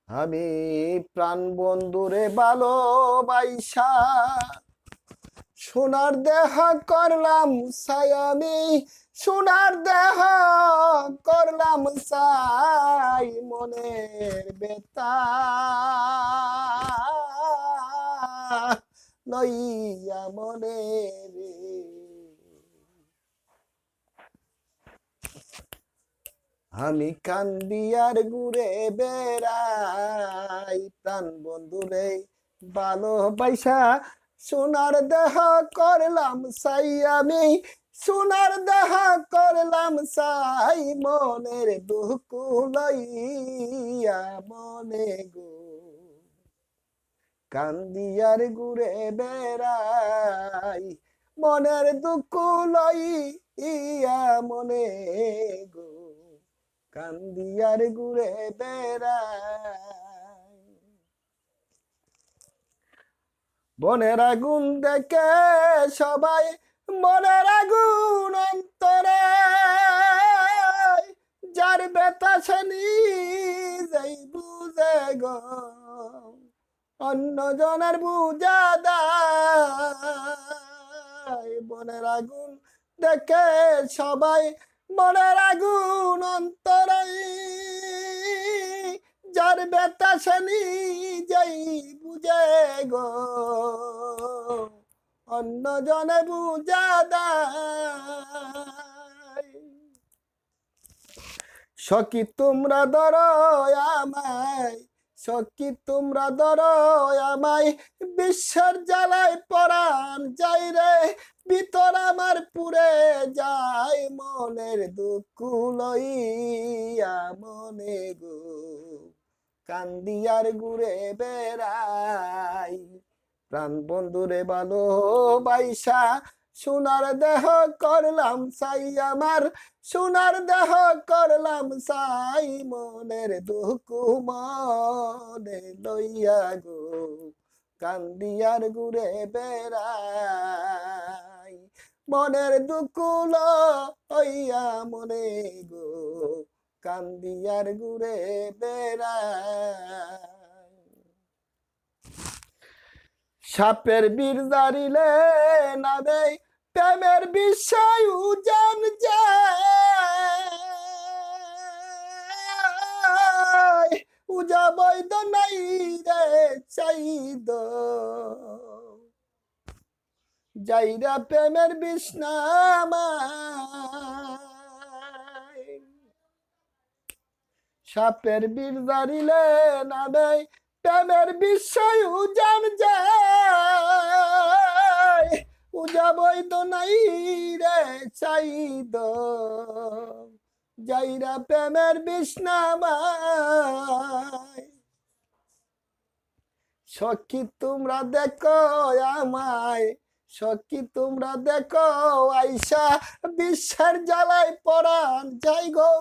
আমি প্রাণ বন্ধুরে ভালোবাইসা সোনার দেহ করলাম ছাই, আমি সোনার দেহ করলাম ছাই, মনের বেতা লইয়া মনে রে। আমি কান্দিয়ার ঘুরে বেড়াই, প্রাণ বন্ধুরে ভালোবাসা সোনার দেহ করলাম ছাই, আমি সোনার দেহ করলাম ছাই, মনের দুঃখ লইয়া মনে গো কান্দিয়ার ঘুরে বেড়াই, মনের দুঃখ লইয়া মনে গো কান্দিয়ার ঘুরে বেড়াই। বনের আগুন দেখে সবাই মনের আগুন অন্তরে, যার বেতা শনি যাই বুঝে গো অন্য জনের বুঝা দায়। বনের আগুন দেখে সবাই মনের আগুন অন্তরে, যার বেতা শনি যাই বুঝে গো অন্য জনে বুঝা দায়। সখী তোমরা ধরো আমায়, সখী তোমরা ধরো আমায়, বিশ্বের জ্বালায় পরাণ যাই রে, ভিতর আমার পুরে যায়, মনের দুঃখ লইয়া মনে গো কান্দিয়ার ঘুরে বেড়াই। প্রাণ বন্ধুরে ভালোবাসা সোনার দেহ করলাম ছাই, আমার সোনার দেহ করলাম ছাই, মনের দুঃখ মনে লইয়া গো কান্দিয়ার ঘুরে বেড়াই, মনের দুঃখ লইয়া মনে গো কান্দিয়ার ঘুরে বেড়াই। সাপের বীর দাঁড়িলে নামে প্রেমের বিষয় উজান যায়, উজা বৈদ নাই রে চাইদ যাইরা প্রেমের বিষ্ণামায়। সাপের বীর দাঁড়িলে নামে প্রেমের বিষয় উজান যায়, উজা বৈদ নাই রে চাইদ যাইরা প্রেমের বিষ্ণামায়। সখী তোমরা দেখো আমায়, সখী তোমরা দেখো আইসা, বিশ্বের জ্বালায় পরাণ যাই গো,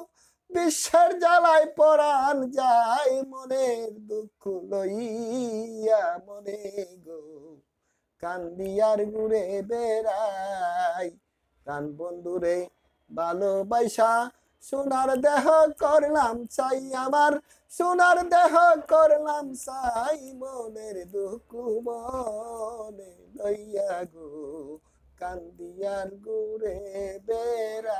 বিশ্বের জ্বালায় পরাণ যাই, মনের দুঃখ লইয়া মনে গো কান্দিয়ার ঘুরে বেড়াই। প্রাণ বন্ধুরে ভালোবাসা সোনার দেহ করলাম চাই, আমার সোনার দেহ করলাম চাই, মনের দুঃখ মনে লইয়া গো কান্দিয়ার ঘুরে বেড়াই।